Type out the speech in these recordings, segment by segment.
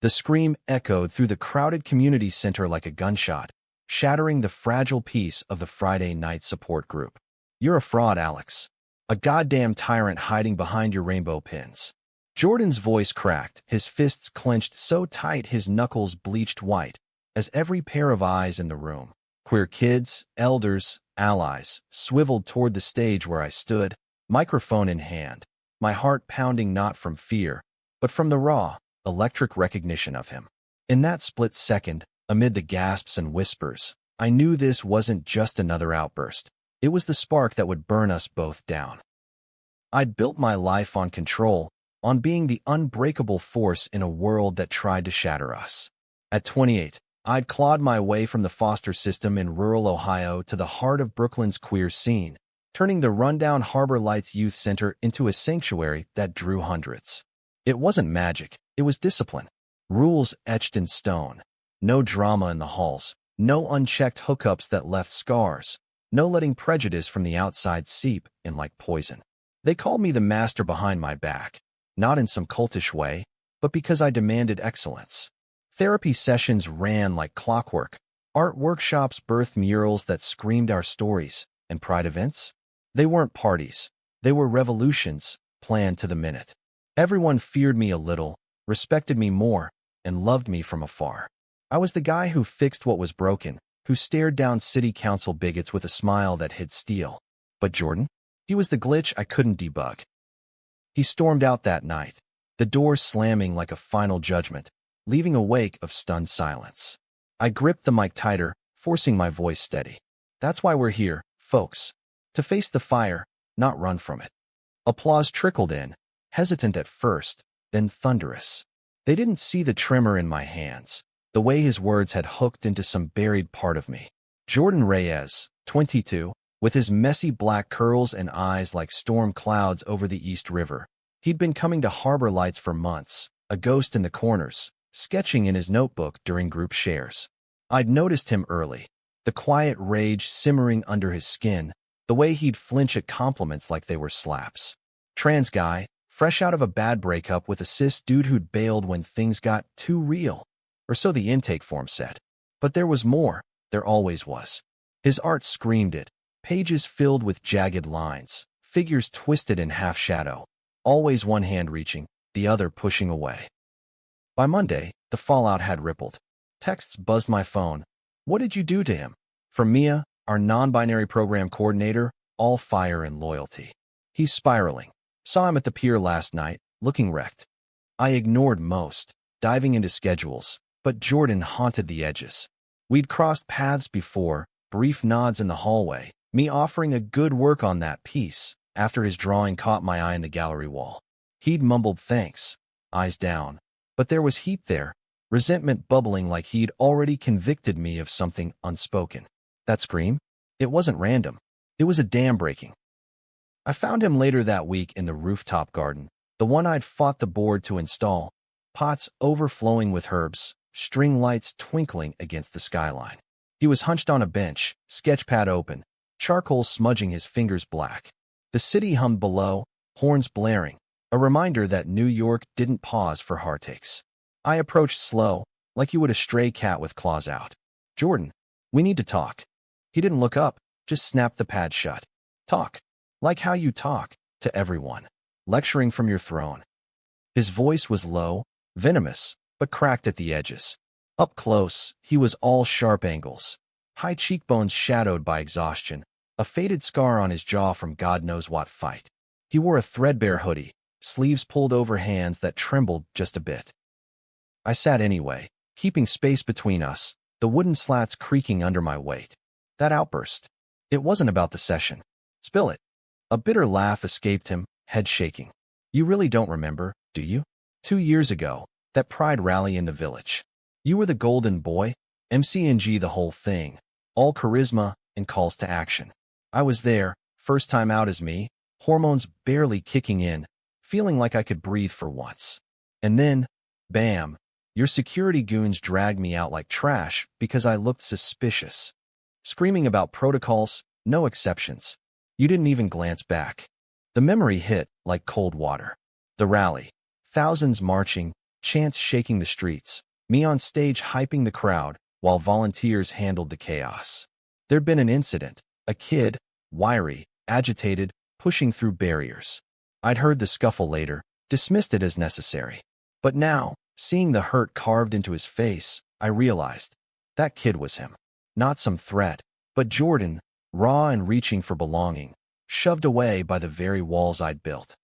The scream echoed through the crowded community center like a gunshot, shattering the fragile peace of the Friday night support group. "You're a fraud, Alex. A goddamn tyrant hiding behind your rainbow pins." Jordan's voice cracked, his fists clenched so tight his knuckles bleached white, as every pair of eyes in the room, queer kids, elders, allies, swiveled toward the stage where I stood, microphone in hand, my heart pounding not from fear, but from the raw, electric recognition of him. In that split second, amid the gasps and whispers, I knew this wasn't just another outburst. It was the spark that would burn us both down. I'd built my life on control, on being the unbreakable force in a world that tried to shatter us. At 28, I'd clawed my way from the foster system in rural Ohio to the heart of Brooklyn's queer scene, turning the rundown Harbor Lights Youth Center into a sanctuary that drew hundreds. It wasn't magic, it was discipline. Rules etched in stone. No drama in the halls, no unchecked hookups that left scars, no letting prejudice from the outside seep in like poison. They called me the master behind my back, not in some cultish way, but because I demanded excellence. Therapy sessions ran like clockwork. Art workshops birthed murals that screamed our stories, and pride events? They weren't parties. They were revolutions, planned to the minute. Everyone feared me a little, respected me more, and loved me from afar. I was the guy who fixed what was broken, who stared down city council bigots with a smile that hid steel. But Jordan? He was the glitch I couldn't debug. He stormed out that night, the door slamming like a final judgment, leaving a wake of stunned silence. I gripped the mic tighter, forcing my voice steady. That's why we're here, folks. To face the fire, not run from it. Applause trickled in, hesitant at first, then thunderous. They didn't see the tremor in my hands, the way his words had hooked into some buried part of me. Jordan Reyes, 22, with his messy black curls and eyes like storm clouds over the East River. He'd been coming to Harbor Lights for months, a ghost in the corners, sketching in his notebook during group shares. I'd noticed him early, the quiet rage simmering under his skin, the way he'd flinch at compliments like they were slaps. Trans guy, fresh out of a bad breakup with a cis dude who'd bailed when things got too real. Or so the intake form said. But there was more, there always was. His art screamed it, pages filled with jagged lines, figures twisted in half-shadow, always one hand reaching, the other pushing away. By Monday, the fallout had rippled. Texts buzzed my phone. "What did you do to him?" From Mia, our non-binary program coordinator, all fire and loyalty. "He's spiraling. Saw him at the pier last night, looking wrecked." I ignored most, diving into schedules, but Jordan haunted the edges. We'd crossed paths before, brief nods in the hallway, me offering a good work on that piece, after his drawing caught my eye in the gallery wall. He'd mumbled thanks, eyes down, but there was heat there, resentment bubbling like he'd already convicted me of something unspoken. That scream? It wasn't random. It was a dam breaking. I found him later that week in the rooftop garden, the one I'd fought the board to install, pots overflowing with herbs, string lights twinkling against the skyline. He was hunched on a bench, sketchpad open, charcoal smudging his fingers black. The city hummed below, horns blaring, a reminder that New York didn't pause for heartaches. I approached slow, like you would a stray cat with claws out. "Jordan, we need to talk." He didn't look up, just snapped the pad shut. "Talk. Like how you talk, to everyone. Lecturing from your throne." His voice was low, venomous, but cracked at the edges. Up close, he was all sharp angles. High cheekbones shadowed by exhaustion, a faded scar on his jaw from God knows what fight. He wore a threadbare hoodie, sleeves pulled over hands that trembled just a bit. I sat anyway, keeping space between us, the wooden slats creaking under my weight. That outburst. It wasn't about the session. Spill it. A bitter laugh escaped him, head shaking. "You really don't remember, do you? 2 years ago, that pride rally in the village. You were the golden boy, MCNG the whole thing, all charisma and calls to action. I was there, first time out as me, hormones barely kicking in, feeling like I could breathe for once. And then, bam, your security goons dragged me out like trash because I looked suspicious. Screaming about protocols, no exceptions. You didn't even glance back." The memory hit like cold water. The rally. Thousands marching, chants shaking the streets, me on stage hyping the crowd while volunteers handled the chaos. There'd been an incident, a kid, wiry, agitated, pushing through barriers. I'd heard the scuffle later, dismissed it as necessary. But now, seeing the hurt carved into his face, I realized that kid was him. Not some threat, but Jordan, raw and reaching for belonging, shoved away by the very walls I'd built.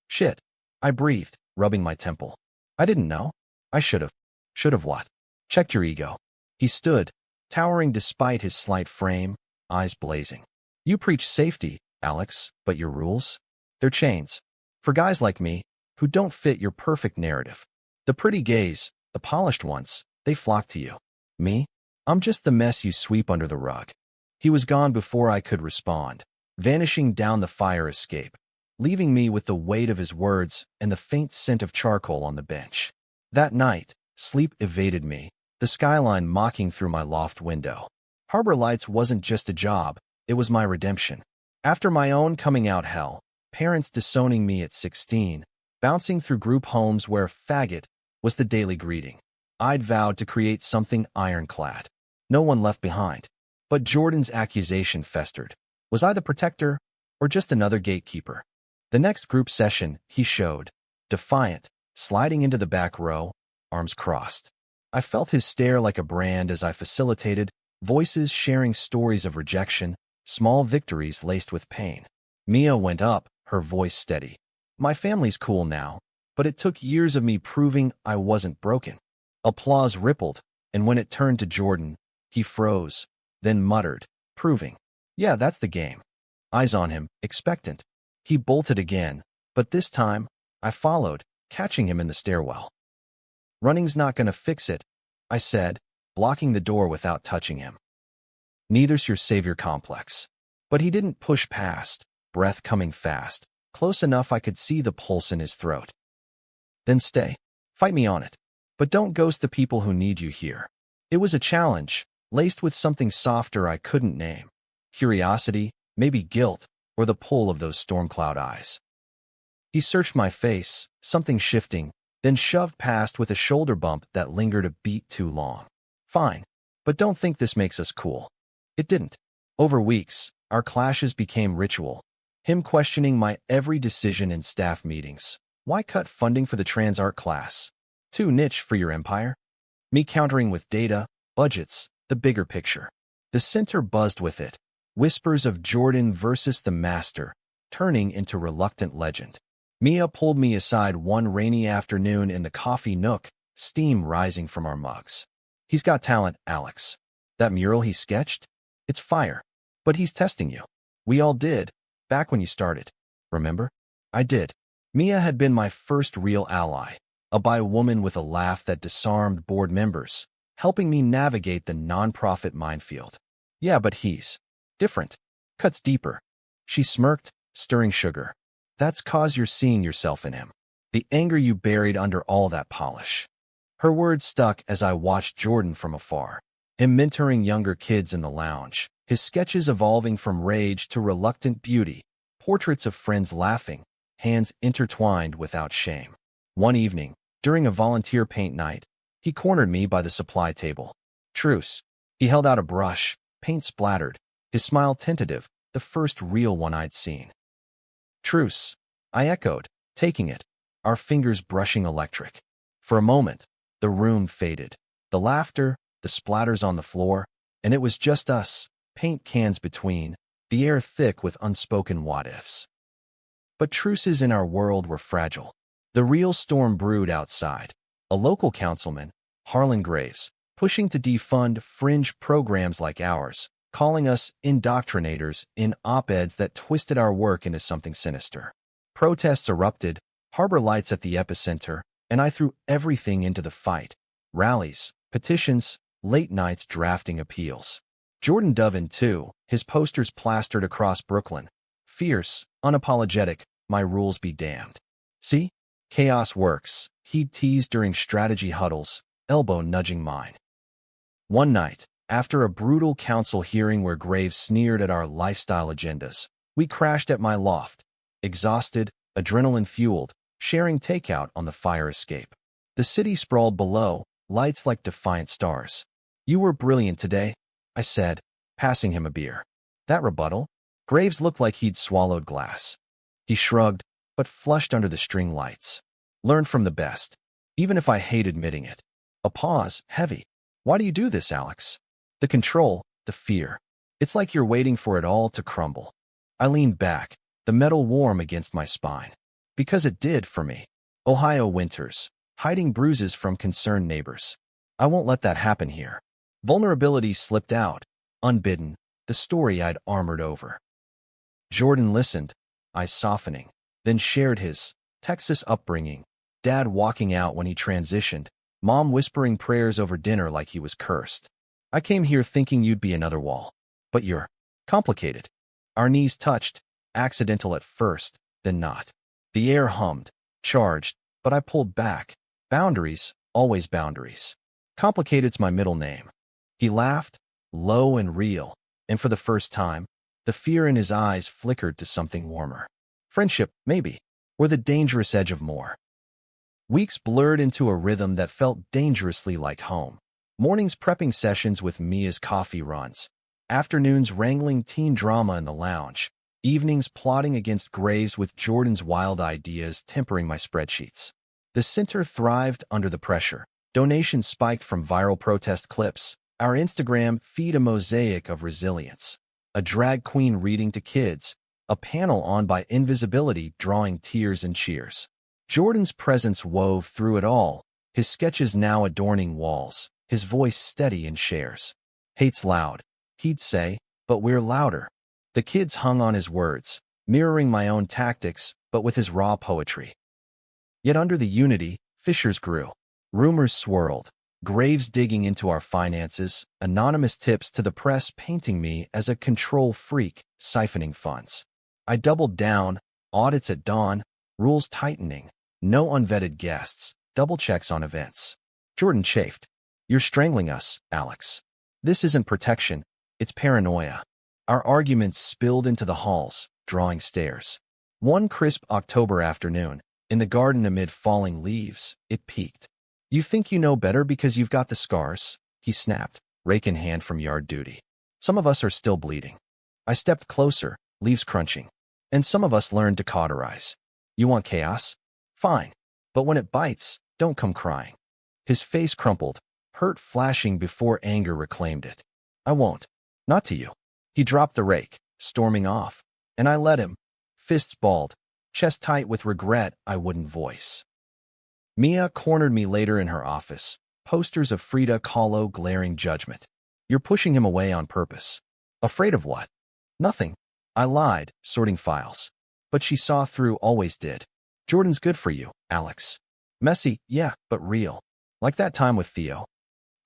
Shit, I breathed, rubbing my temple. I didn't know. I should've. Should've what? Checked your ego. He stood, towering despite his slight frame, eyes blazing. You preach safety, Alex, but your rules? They're chains. For guys like me, who don't fit your perfect narrative. The pretty gays, the polished ones, they flock to you. Me? I'm just the mess you sweep under the rug. He was gone before I could respond, vanishing down the fire escape, leaving me with the weight of his words and the faint scent of charcoal on the bench. That night, sleep evaded me, the skyline mocking through my loft window. Harbor Lights wasn't just a job, it was my redemption. After my own coming out hell, parents disowning me at 16, bouncing through group homes where faggot was the daily greeting, I'd vowed to create something ironclad. No one left behind. But Jordan's accusation festered. Was I the protector, or just another gatekeeper? The next group session, he showed, defiant, sliding into the back row, arms crossed. I felt his stare like a brand as I facilitated, voices sharing stories of rejection, small victories laced with pain. Mia went up, her voice steady. My family's cool now, but it took years of me proving I wasn't broken. Applause rippled, and when it turned to Jordan, he froze, then muttered, proving. Yeah, that's the game. Eyes on him, expectant. He bolted again, but this time, I followed, catching him in the stairwell. Running's not gonna fix it, I said, blocking the door without touching him. Neither's your savior complex. But he didn't push past, breath coming fast, close enough I could see the pulse in his throat. Then stay. Fight me on it. But don't ghost the people who need you here. It was a challenge, laced with something softer I couldn't name. Curiosity, maybe guilt, or the pull of those storm cloud eyes. He searched my face, something shifting, then shoved past with a shoulder bump that lingered a beat too long. Fine, but don't think this makes us cool. It didn't. Over weeks, our clashes became ritual. Him questioning my every decision in staff meetings. Why cut funding for the trans art class? Too niche for your empire? Me countering with data, budgets, the bigger picture. The center buzzed with it. Whispers of Jordan versus the master, turning into reluctant legend. Mia pulled me aside one rainy afternoon in the coffee nook, steam rising from our mugs. He's got talent, Alex. That mural he sketched? It's fire. But he's testing you. We all did, back when you started. Remember? I did. Mia had been my first real ally, a bi woman with a laugh that disarmed board members, helping me navigate the nonprofit minefield. Yeah, but he's different. Cuts deeper. She smirked, stirring sugar. That's 'cause you're seeing yourself in him. The anger you buried under all that polish. Her words stuck as I watched Jordan from afar. Him mentoring younger kids in the lounge. His sketches evolving from rage to reluctant beauty. Portraits of friends laughing, hands intertwined without shame. One evening, during a volunteer paint night, he cornered me by the supply table. Truce. He held out a brush, paint splattered, his smile tentative, the first real one I'd seen. Truce. I echoed, taking it, our fingers brushing electric. For a moment, the room faded. The laughter, the splatters on the floor, and it was just us, paint cans between, the air thick with unspoken what-ifs. But truces in our world were fragile. The real storm brewed outside. A local councilman, Harlan Graves, pushing to defund fringe programs like ours, calling us indoctrinators in op-eds that twisted our work into something sinister. Protests erupted, Harbor Lights at the epicenter, and I threw everything into the fight. Rallies, petitions, late nights drafting appeals. Jordan dove in too, his posters plastered across Brooklyn. Fierce, unapologetic, my rules be damned. See? Chaos works, he'd tease during strategy huddles, elbow nudging mine. One night, after a brutal council hearing where Graves sneered at our lifestyle agendas, we crashed at my loft, exhausted, adrenaline-fueled, sharing takeout on the fire escape. The city sprawled below, lights like defiant stars. You were brilliant today, I said, passing him a beer. That rebuttal? Graves looked like he'd swallowed glass. He shrugged, but flushed under the string lights. Learn from the best, even if I hate admitting it. A pause, heavy. Why do you do this, Alex? The control, the fear. It's like you're waiting for it all to crumble. I leaned back, the metal warm against my spine. Because it did for me. Ohio winters, hiding bruises from concerned neighbors. I won't let that happen here. Vulnerability slipped out, unbidden, the story I'd armored over. Jordan listened, eyes softening, then shared his Texas upbringing, Dad walking out when he transitioned, Mom whispering prayers over dinner like he was cursed. I came here thinking you'd be another wall. But you're complicated. Our knees touched, accidental at first, then not. The air hummed, charged, but I pulled back. Boundaries, always boundaries. Complicated's my middle name. He laughed, low and real, and for the first time, the fear in his eyes flickered to something warmer. Friendship, maybe, or the dangerous edge of more. Weeks blurred into a rhythm that felt dangerously like home. Mornings prepping sessions with Mia's coffee runs. Afternoons wrangling teen drama in the lounge. Evenings plotting against Graves with Jordan's wild ideas tempering my spreadsheets. The center thrived under the pressure. Donations spiked from viral protest clips. Our Instagram feed a mosaic of resilience. A drag queen reading to kids. A panel on by invisibility drawing tears and cheers. Jordan's presence wove through it all, his sketches now adorning walls, his voice steady in shares. Hate's loud, he'd say, but we're louder. The kids hung on his words, mirroring my own tactics, but with his raw poetry. Yet under the unity, fissures grew. Rumors swirled, Graves digging into our finances, anonymous tips to the press painting me as a control freak, siphoning funds. I doubled down, audits at dawn, rules tightening, no unvetted guests, double checks on events. Jordan chafed. You're strangling us, Alex. This isn't protection, it's paranoia. Our arguments spilled into the halls, drawing stares. One crisp October afternoon, in the garden amid falling leaves, it peaked. You think you know better because you've got the scars? He snapped, rake in hand from yard duty. Some of us are still bleeding. I stepped closer, leaves crunching. And some of us learned to cauterize. You want chaos? Fine. But when it bites, don't come crying. His face crumpled, hurt flashing before anger reclaimed it. I won't. Not to you. He dropped the rake, storming off. And I let him. Fists balled, chest tight with regret I wouldn't voice. Mia cornered me later in her office, posters of Frida Kahlo glaring judgment. You're pushing him away on purpose. Afraid of what? Nothing. I lied, sorting files. But she saw through, always did. Jordan's good for you, Alex. Messy, yeah, but real. Like that time with Theo.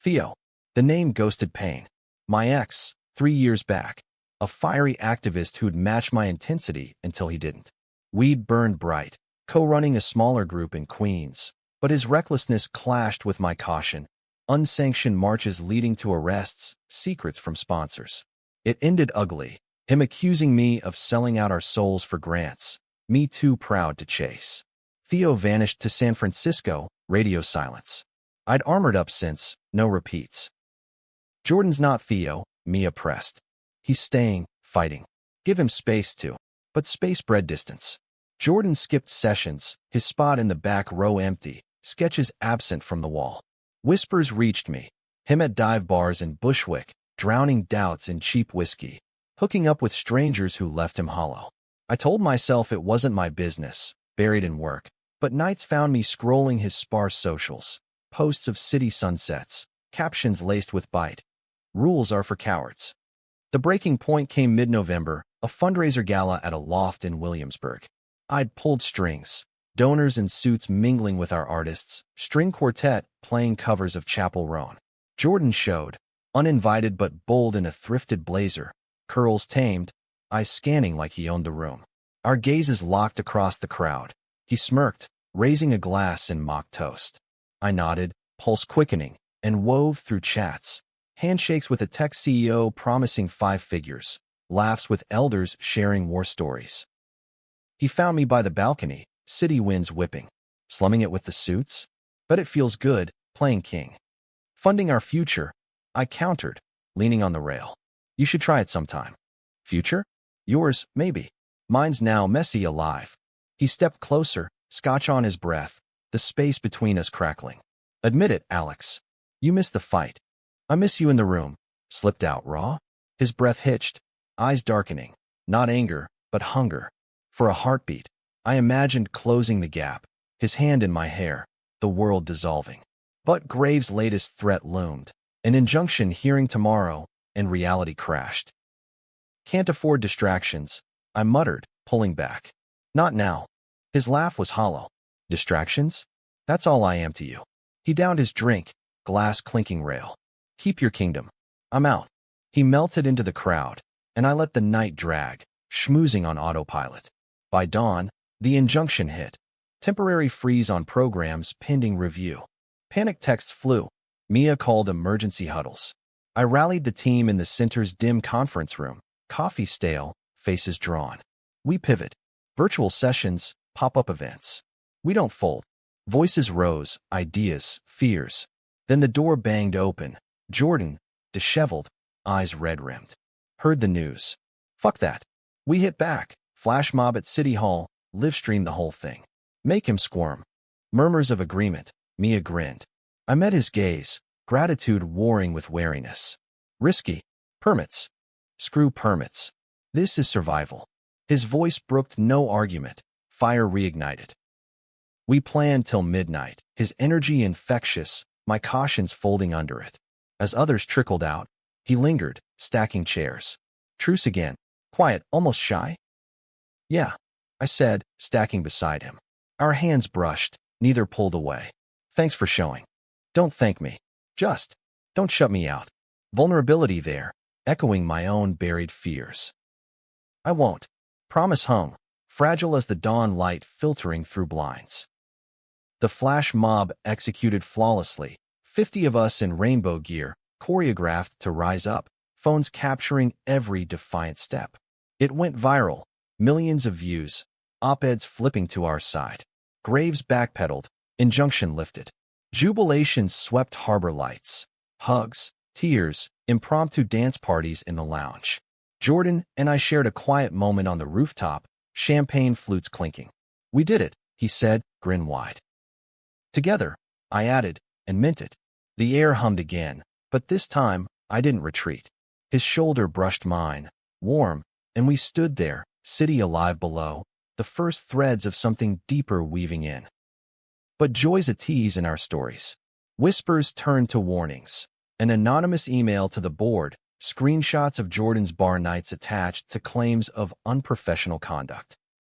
Theo. The name ghosted pain. My ex, 3 years back. A fiery activist who'd match my intensity until he didn't. We'd burned bright, co-running a smaller group in Queens. But his recklessness clashed with my caution. Unsanctioned marches leading to arrests, secrets from sponsors. It ended ugly, him accusing me of selling out our souls for grants, me too proud to chase. Theo vanished to San Francisco, radio silence. I'd armored up since, no repeats. Jordan's not Theo, Mia pressed. He's staying, fighting. Give him space too. But space bred distance. Jordan skipped sessions, his spot in the back row empty, sketches absent from the wall. Whispers reached me, him at dive bars in Bushwick, drowning doubts in cheap whiskey, hooking up with strangers who left him hollow. I told myself it wasn't my business, buried in work, but nights found me scrolling his sparse socials, posts of city sunsets, captions laced with bite. Rules are for cowards. The breaking point came mid-November, a fundraiser gala at a loft in Williamsburg. I'd pulled strings, donors in suits mingling with our artists, string quartet playing covers of Chapel Roan. Jordan showed, uninvited but bold in a thrifted blazer, curls tamed, eyes scanning like he owned the room. Our gazes locked across the crowd. He smirked, raising a glass in mock toast. I nodded, pulse quickening, and wove through chats. Handshakes with a tech CEO promising 5 figures, laughs with elders sharing war stories. He found me by the balcony, city winds whipping. Slumming it with the suits? But it feels good, playing king. Funding our future, I countered, leaning on the rail. You should try it sometime. Future? Yours, maybe. Mine's now messy alive. He stepped closer, scotch on his breath, the space between us crackling. Admit it, Alex. You missed the fight. I miss you in the room. Slipped out raw? His breath hitched, eyes darkening. Not anger, but hunger. For a heartbeat, I imagined closing the gap, his hand in my hair, the world dissolving. But Graves' latest threat loomed. An injunction hearing tomorrow, and reality crashed. Can't afford distractions, I muttered, pulling back. Not now. His laugh was hollow. Distractions? That's all I am to you. He downed his drink, glass clinking rail. Keep your kingdom. I'm out. He melted into the crowd, and I let the night drag, schmoozing on autopilot. By dawn, the injunction hit. Temporary freeze on programs pending review. Panic texts flew. Mia called emergency huddles. I rallied the team in the center's dim conference room. Coffee stale, faces drawn. We pivot. Virtual sessions, pop-up events. We don't fold. Voices rose, ideas, fears. Then the door banged open. Jordan, disheveled, eyes red-rimmed. Heard the news. Fuck that. We hit back. Flash mob at City Hall. Live stream the whole thing. Make him squirm. Murmurs of agreement. Mia grinned. I met his gaze, gratitude warring with wariness. Risky. Permits. Screw permits. This is survival. His voice brooked no argument. Fire reignited. We planned till midnight, his energy infectious, my cautions folding under it. As others trickled out, he lingered, stacking chairs. Truce again. Quiet, almost shy? Yeah, I said, stacking beside him. Our hands brushed, neither pulled away. Thanks for showing. Don't thank me. Just, don't shut me out. Vulnerability there, echoing my own buried fears. I won't. Promise hung, fragile as the dawn light filtering through blinds. The flash mob executed flawlessly, 50 of us in rainbow gear, choreographed to rise up, phones capturing every defiant step. It went viral, millions of views, op-eds flipping to our side. Graves backpedaled, injunction lifted. Jubilation swept harbor lights. Hugs, tears, impromptu dance parties in the lounge. Jordan and I shared a quiet moment on the rooftop, champagne flutes clinking. We did it, he said, grin wide. Together, I added, and meant it. The air hummed again, but this time, I didn't retreat. His shoulder brushed mine, warm, and we stood there, city alive below, the first threads of something deeper weaving in. But joy's a tease in our stories. Whispers turned to warnings. An anonymous email to the board, screenshots of Jordan's bar nights attached to claims of unprofessional conduct.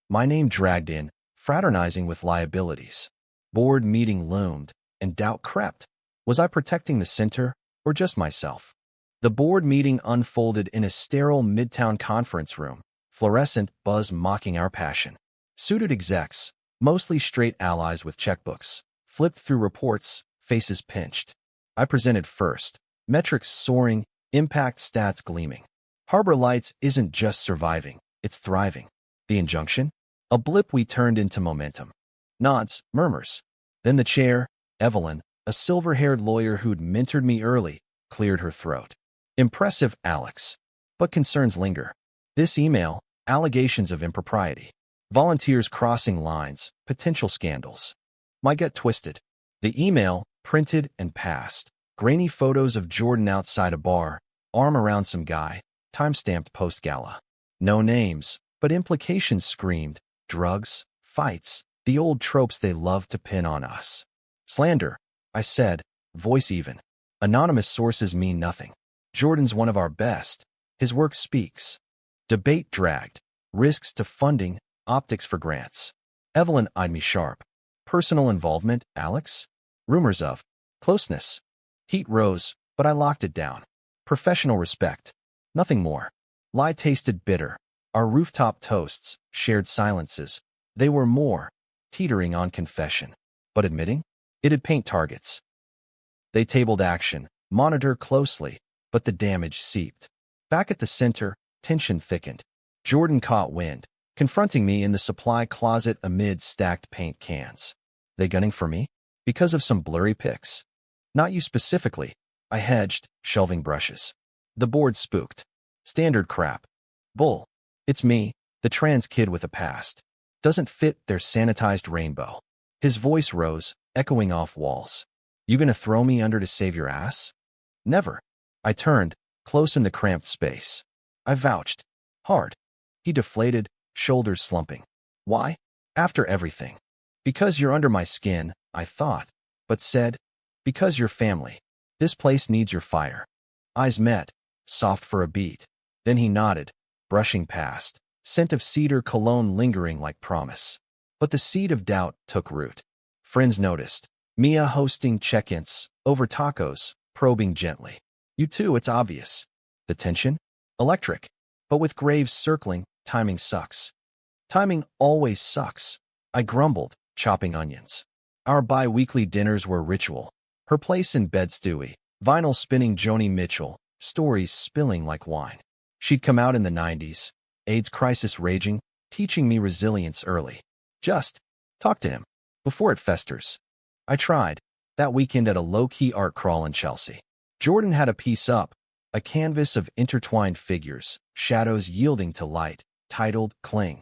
My name dragged in, fraternizing with liabilities. Board meeting loomed, and doubt crept. Was I protecting the center, or just myself? The board meeting unfolded in a sterile midtown conference room, fluorescent buzz mocking our passion. Suited execs, mostly straight allies with checkbooks, flipped through reports, faces pinched. I presented first, metrics soaring, impact stats gleaming. Harbor Lights isn't just surviving, it's thriving. The injunction? A blip we turned into momentum. Nods, murmurs. Then the chair, Evelyn, a silver-haired lawyer who'd mentored me early, cleared her throat. Impressive, Alex. But concerns linger. This email, allegations of impropriety. Volunteers crossing lines, potential scandals. My gut twisted. The email, printed and passed. Grainy photos of Jordan outside a bar, arm around some guy, time-stamped post-gala. No names, but implications screamed. Drugs, fights, the old tropes they love to pin on us. Slander, I said, voice even. Anonymous sources mean nothing. Jordan's one of our best. His work speaks. Debate dragged. Risks to funding, optics for grants. Evelyn eyed me sharp. Personal involvement, Alex? Rumors of closeness. Heat rose, but I locked it down. Professional respect. Nothing more. Lie tasted bitter. Our rooftop toasts, shared silences. They were more, teetering on confession. But admitting? It'd paint targets. They tabled action, monitor closely, but the damage seeped. Back at the center, tension thickened. Jordan caught wind, confronting me in the supply closet amid stacked paint cans. They gunning for me? Because of some blurry pics. Not you specifically. I hedged, shelving brushes. The board spooked. Standard crap. Bull. It's me, the trans kid with a past. Doesn't fit their sanitized rainbow. His voice rose, echoing off walls. You gonna throw me under to save your ass? Never. I turned, close in the cramped space. I vouched. Hard. He deflated, shoulders slumping. Why? After everything. Because you're under my skin, I thought, but said, because you're family. This place needs your fire. Eyes met, soft for a beat. Then he nodded, brushing past, scent of cedar cologne lingering like promise. But the seed of doubt took root. Friends noticed. Mia hosting check-ins, over tacos, probing gently. You too, it's obvious. The tension? Electric. But with Graves circling, timing sucks. Timing always sucks. I grumbled, chopping onions. Our bi-weekly dinners were ritual. Her place in bed Stewie, vinyl spinning Joni Mitchell, stories spilling like wine. She'd come out in the 90s, AIDS crisis raging, teaching me resilience early. Just talk to him before it festers. I tried, that weekend at a low-key art crawl in Chelsea. Jordan had a piece up, a canvas of intertwined figures, shadows yielding to light, titled Clung.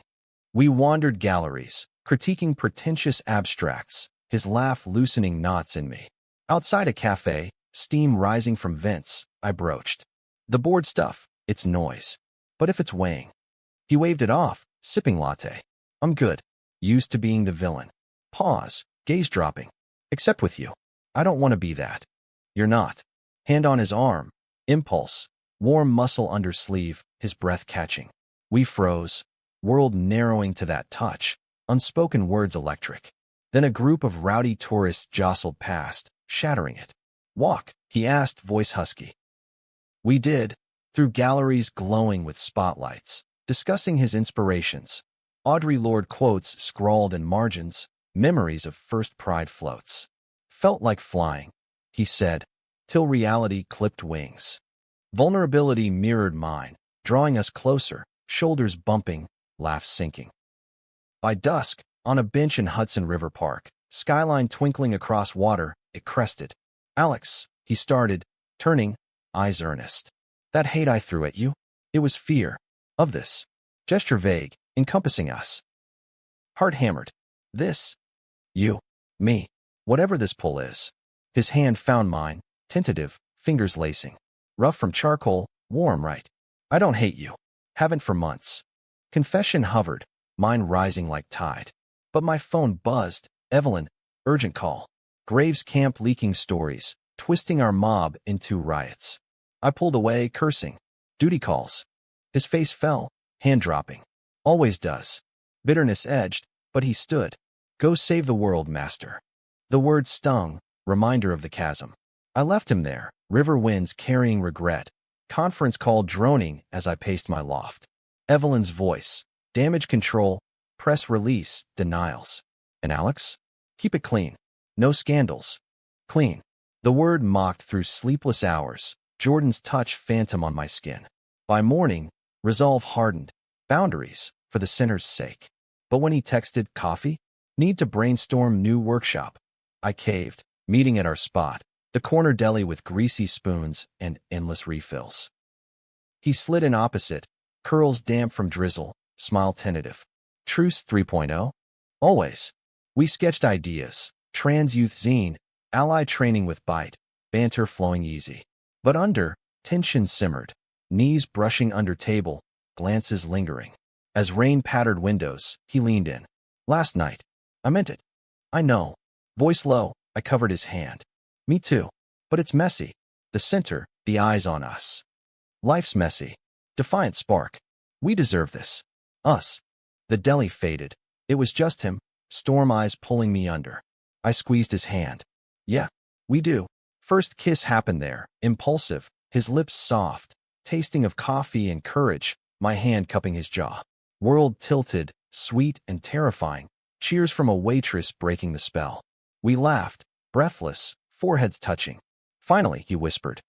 We wandered galleries, critiquing pretentious abstracts, his laugh loosening knots in me. Outside a cafe, steam rising from vents, I broached. The board stuff, it's noise. But if it's weighing. He waved it off, sipping latte. I'm good. Used to being the villain. Pause, gaze dropping. Except with you. I don't want to be that. You're not. Hand on his arm. Impulse. Warm muscle under sleeve, his breath catching. We froze. World narrowing to that touch. Unspoken words electric. Then a group of rowdy tourists jostled past, shattering it. Walk, he asked, voice husky. We did, through galleries glowing with spotlights, discussing his inspirations. Audre Lorde quotes scrawled in margins, memories of first pride floats. Felt like flying, he said, till reality clipped wings. Vulnerability mirrored mine, drawing us closer, shoulders bumping, laughs sinking. By dusk, on a bench in Hudson River Park, skyline twinkling across water, it crested. Alex, he started, turning, eyes earnest. That hate I threw at you? It was fear. Of this. Gesture vague, encompassing us. Heart hammered. This. You. Me. Whatever this pull is. His hand found mine, tentative, fingers lacing. Rough from charcoal, warm right. I don't hate you. Haven't for months. Confession hovered, mine rising like tide. But my phone buzzed. Evelyn, urgent call. Graves camp leaking stories, twisting our mob into riots. I pulled away, cursing. Duty calls. His face fell, hand dropping. Always does. Bitterness edged, but he stood. Go save the world, master. The word stung, reminder of the chasm. I left him there, river winds carrying regret. Conference call droning as I paced my loft. Evelyn's voice. Damage control, press release, denials. And Alex? Keep it clean. No scandals. Clean. The word mocked through sleepless hours. Jordan's touch phantom on my skin. By morning, resolve hardened. Boundaries, for the sinner's sake. But when he texted, coffee? Need to brainstorm new workshop. I caved, meeting at our spot. The corner deli with greasy spoons and endless refills. He slid in opposite, curls damp from drizzle, smile tentative. Truce 3.0? Always. We sketched ideas. Trans youth zine, ally training with bite, banter flowing easy. But under, tension simmered. Knees brushing under table, glances lingering. As rain pattered windows, he leaned in. Last night. I meant it. I know. Voice low, I covered his hand. Me too. But it's messy. The center, the eyes on us. Life's messy. Defiant spark. We deserve this. Us. The deli faded. It was just him, storm eyes pulling me under. I squeezed his hand. Yeah, we do. First kiss happened there, impulsive, his lips soft, tasting of coffee and courage, my hand cupping his jaw. World tilted, sweet and terrifying, cheers from a waitress breaking the spell. We laughed, breathless, foreheads touching. Finally, he whispered.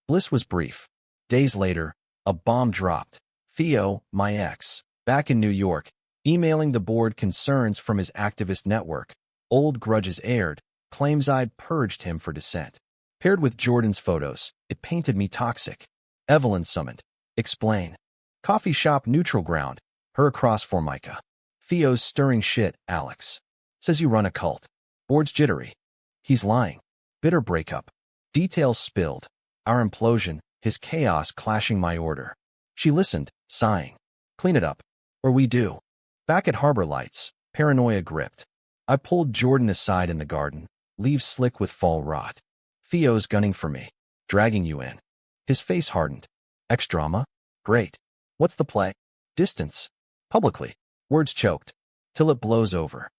Bliss was brief. Days later, a bomb dropped. Theo, my ex, back in New York, emailing the board concerns from his activist network. Old grudges aired, claims I'd purged him for dissent. Paired with Jordan's photos, it painted me toxic. Evelyn summoned. Explain. Coffee shop neutral ground. Her across Formica. Theo's stirring shit, Alex. Says you run a cult. Board's jittery. He's lying. Bitter breakup. Details spilled. Our implosion, his chaos clashing my order. She listened, sighing. Clean it up. Or we do. Back at Harbor Lights, paranoia gripped. I pulled Jordan aside in the garden, leaves slick with fall rot. Theo's gunning for me. Dragging you in. His face hardened. Ex-drama? Great. What's the play? Distance. Publicly. Words choked. Till it blows over.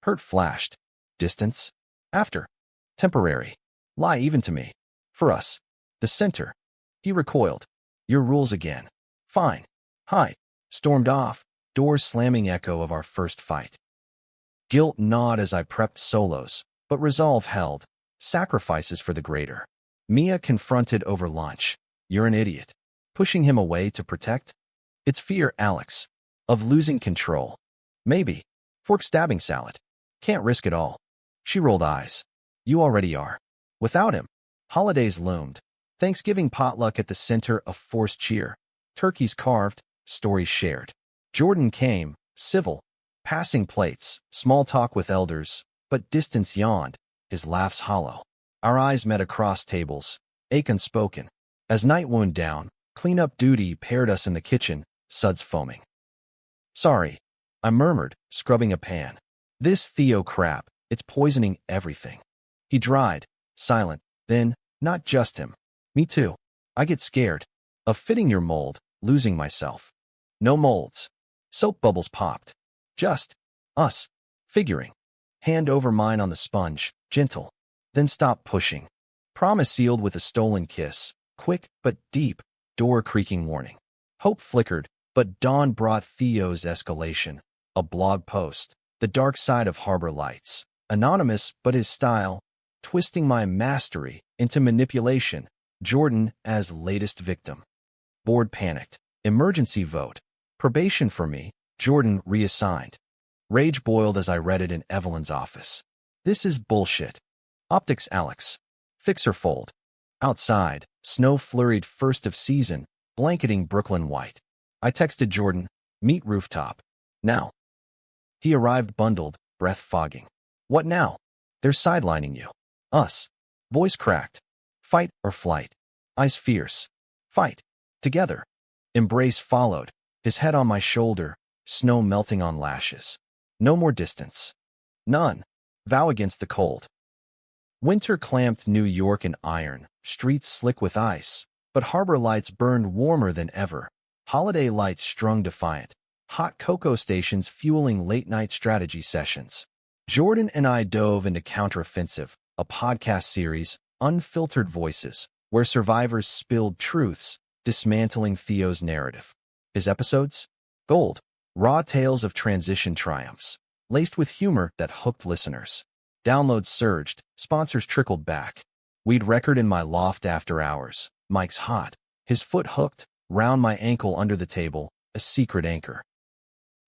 Hurt flashed. Distance? After. Temporary. Lie even to me. For us. The center. He recoiled. Your rules again. Fine. Hide. Stormed off. Door slamming echo of our first fight. Guilt gnawed as I prepped solos, but resolve held. Sacrifices for the greater. Mia confronted over lunch. You're an idiot. Pushing him away to protect? It's fear, Alex. Of losing control. Maybe. Fork stabbing salad. Can't risk it all. She rolled eyes. You already are. Without him. Holidays loomed. Thanksgiving potluck at the center of forced cheer. Turkeys carved, stories shared. Jordan came, civil. Passing plates, small talk with elders, but distance yawned, his laughs hollow. Our eyes met across tables, ache unspoken. As night wound down, cleanup duty paired us in the kitchen, suds foaming. Sorry, I murmured, scrubbing a pan. This Theo crap, it's poisoning everything. He dried, silent, then, not just him. Me too. I get scared. Of fitting your mold, losing myself. No molds. Soap bubbles popped. Just us. Figuring. Hand over mine on the sponge, gentle. Then stop pushing. Promise sealed with a stolen kiss. Quick but deep. Door creaking warning. Hope flickered, but dawn brought Theo's escalation. A blog post. The dark side of Harbor Lights. Anonymous, but his style. Twisting my mastery into manipulation. Jordan as latest victim. Board panicked. Emergency vote. Probation for me. Jordan reassigned. Rage boiled as I read it in Evelyn's office. This is bullshit. Optics, Alex. Fix or fold. Outside, snow flurried first of season, blanketing Brooklyn white. I texted Jordan, meet rooftop. Now. He arrived bundled, breath fogging. What now? They're sidelining you. Us. Voice cracked. Fight or flight. Eyes fierce. Fight. Together. Embrace followed, his head on my shoulder, snow melting on lashes. No more distance. None. Vow against the cold. Winter clamped New York in iron, streets slick with ice, but Harbor Lights burned warmer than ever. Holiday lights strung defiant. Hot cocoa stations fueling late-night strategy sessions. Jordan and I dove into Counteroffensive, a podcast series, Unfiltered Voices, where survivors spilled truths, dismantling Theo's narrative. His episodes? Gold. Raw tales of transition triumphs, laced with humor that hooked listeners. Downloads surged, sponsors trickled back. We'd record in my loft after hours. Mike's hot. His foot hooked, round my ankle under the table, a secret anchor.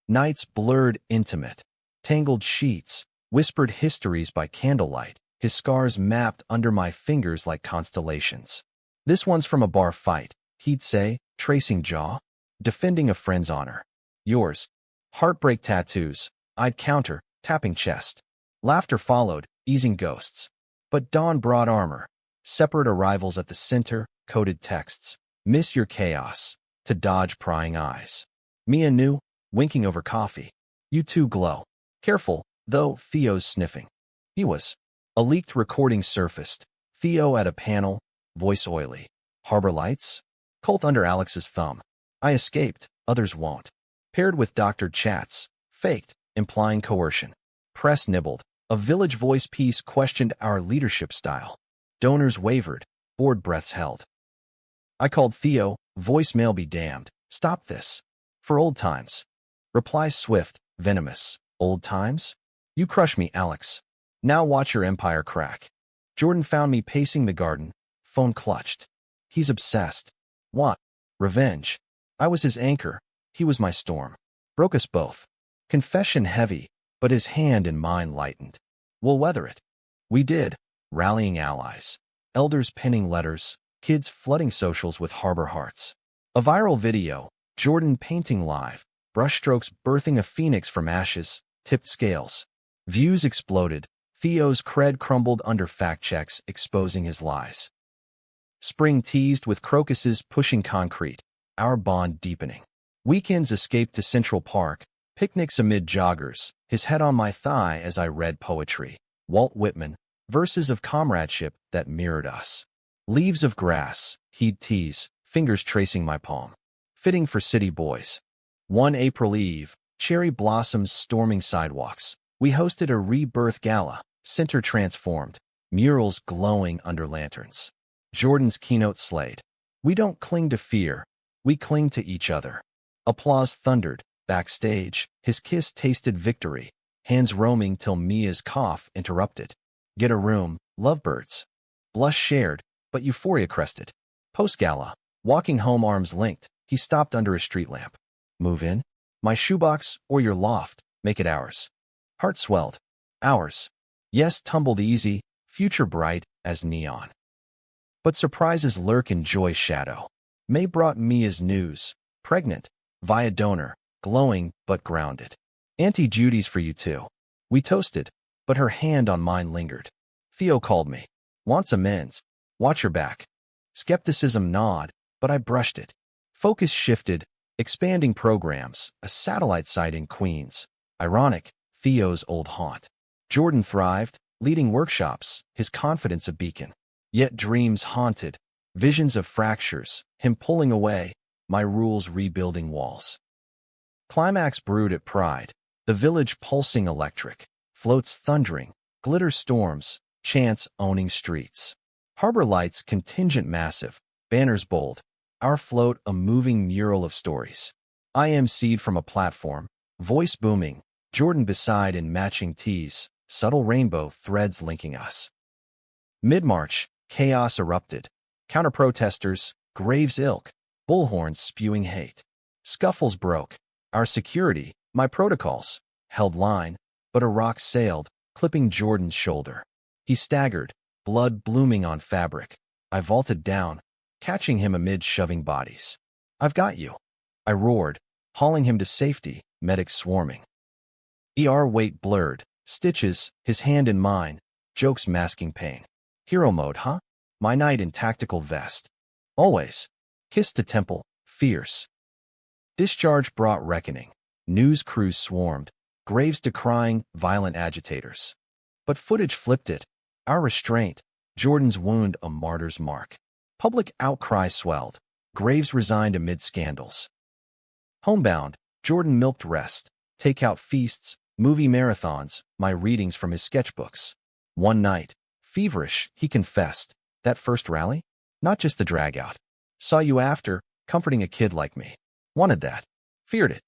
Nights blurred intimate. Tangled sheets, whispered histories by candlelight, his scars mapped under my fingers like constellations. This one's from a bar fight, he'd say, tracing jaw, defending a friend's honor. Yours. Heartbreak tattoos, I'd counter, tapping chest. Laughter followed, easing ghosts. But dawn brought armor. Separate arrivals at the center, coded texts. Miss your chaos. To dodge prying eyes. Mia knew, winking over coffee. You too glow. Careful, though, Theo's sniffing. He was. A leaked recording surfaced. Theo at a panel, voice oily. Harbor Lights? Cult under Alex's thumb. I escaped, others won't. Paired with doctored chats. Faked, implying coercion. Press nibbled. A Village Voice piece questioned our leadership style. Donors wavered. Board breaths held. I called Theo, voicemail be damned. Stop this. For old times. Reply swift, venomous. Old times? You crush me, Alex. Now watch your empire crack. Jordan found me pacing the garden, phone clutched. He's obsessed. What? Revenge. I was his anchor. He was my storm. Broke us both. Confession heavy, but his hand in mine lightened. We'll weather it. We did, rallying allies. Elders pinning letters, kids flooding socials with harbor hearts. A viral video, Jordan painting live, brushstrokes birthing a phoenix from ashes, tipped scales. Views exploded. Theo's cred crumbled under fact checks exposing his lies. Spring teased with crocuses pushing concrete, our bond deepening. Weekends escaped to Central Park, picnics amid joggers, his head on my thigh as I read poetry. Walt Whitman, verses of comradeship that mirrored us. Leaves of grass, he'd tease, fingers tracing my palm. Fitting for city boys. One April Eve, cherry blossoms storming sidewalks. We hosted a rebirth gala, center transformed, murals glowing under lanterns. Jordan's keynote slayed. We don't cling to fear, we cling to each other. Applause thundered. Backstage, his kiss tasted victory, hands roaming till Mia's cough interrupted. Get a room, lovebirds. Blush shared, but euphoria crested. Post-gala, walking home arms linked, he stopped under a street lamp. Move in? My shoebox or your loft, make it ours. Heart swelled. Ours. Yes, tumbled easy, future bright as neon. But surprises lurk in joy's shadow. May brought Mia's news, pregnant, via donor, glowing but grounded. Auntie Judy's for you too. We toasted, but her hand on mine lingered. Theo called me. Wants amends. Watch your back. Skepticism gnawed, but I brushed it. Focus shifted, expanding programs, a satellite site in Queens. Ironic, Theo's old haunt. Jordan thrived, leading workshops, his confidence a beacon. Yet dreams haunted, visions of fractures, him pulling away, my rules rebuilding walls. Climax brewed at Pride, the village pulsing electric, floats thundering, glitter storms, chants owning streets. Harbor lights contingent massive, banners bold, our float a moving mural of stories. I emceed from a platform, voice booming, Jordan beside in matching tees, subtle rainbow threads linking us. Mid-March, chaos erupted. Counter-protesters, graves ilk, bullhorns spewing hate. Scuffles broke. Our security, my protocols, held line, but a rock sailed, clipping Jordan's shoulder. He staggered, blood blooming on fabric. I vaulted down, catching him amid shoving bodies. I've got you. I roared, hauling him to safety, medics swarming. Weight blurred, stitches, his hand in mine, jokes masking pain. Hero mode, huh? My knight in tactical vest. Always. Kiss to temple, fierce. Discharge brought reckoning. News crews swarmed, graves decrying violent agitators. But footage flipped it. Our restraint, Jordan's wound a martyr's mark. Public outcry swelled, graves resigned amid scandals. Homebound, Jordan milked rest, takeout feasts, movie marathons, my readings from his sketchbooks. One night, feverish, he confessed, that first rally? Not just the dragout. Saw you after, comforting a kid like me. Wanted that. Feared it.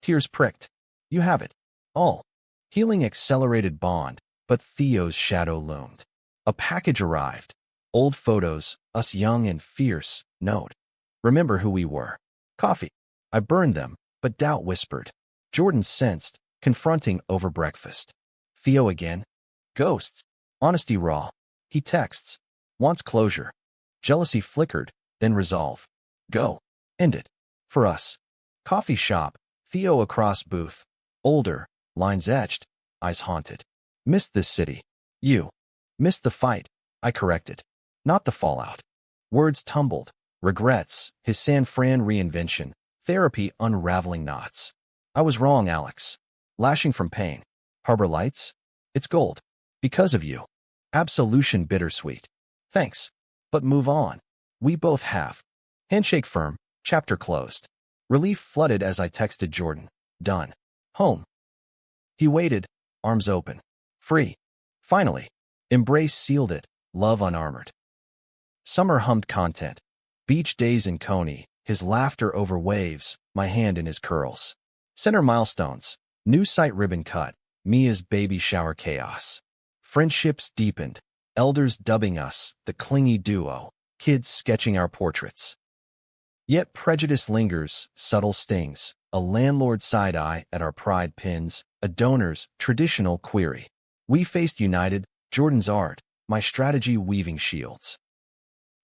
Tears pricked. You have it. All. Healing accelerated bond, but Theo's shadow loomed. A package arrived. Old photos, us young and fierce, note. Remember who we were. Coffee. I burned them, but doubt whispered. Jordan sensed, confronting over breakfast. Theo again? Ghosts. Honesty raw. He texts. Wants closure. Jealousy flickered, then resolve. Go. End it. For us. Coffee shop. Theo across booth. Older. Lines etched. Eyes haunted. Missed this city. You. Missed the fight. I corrected. Not the fallout. Words tumbled. Regrets. His San Fran reinvention. Therapy unraveling knots. I was wrong, Alex. Lashing from pain. Harbor lights? It's gold. Because of you. Absolution bittersweet. Thanks. But move on. We both have. Handshake firm. Chapter closed. Relief flooded as I texted Jordan. Done. Home. He waited, arms open. Free. Finally. Embrace sealed it, love unarmored. Summer hummed content. Beach days in Coney, his laughter over waves, my hand in his curls. Center milestones. New site ribbon cut. Mia's baby shower chaos. Friendships deepened. Elders dubbing us, the clingy duo. Kids sketching our portraits. Yet prejudice lingers, subtle stings. A landlord's side eye at our pride pins. A donor's traditional query. We faced united, Jordan's art, my strategy weaving shields.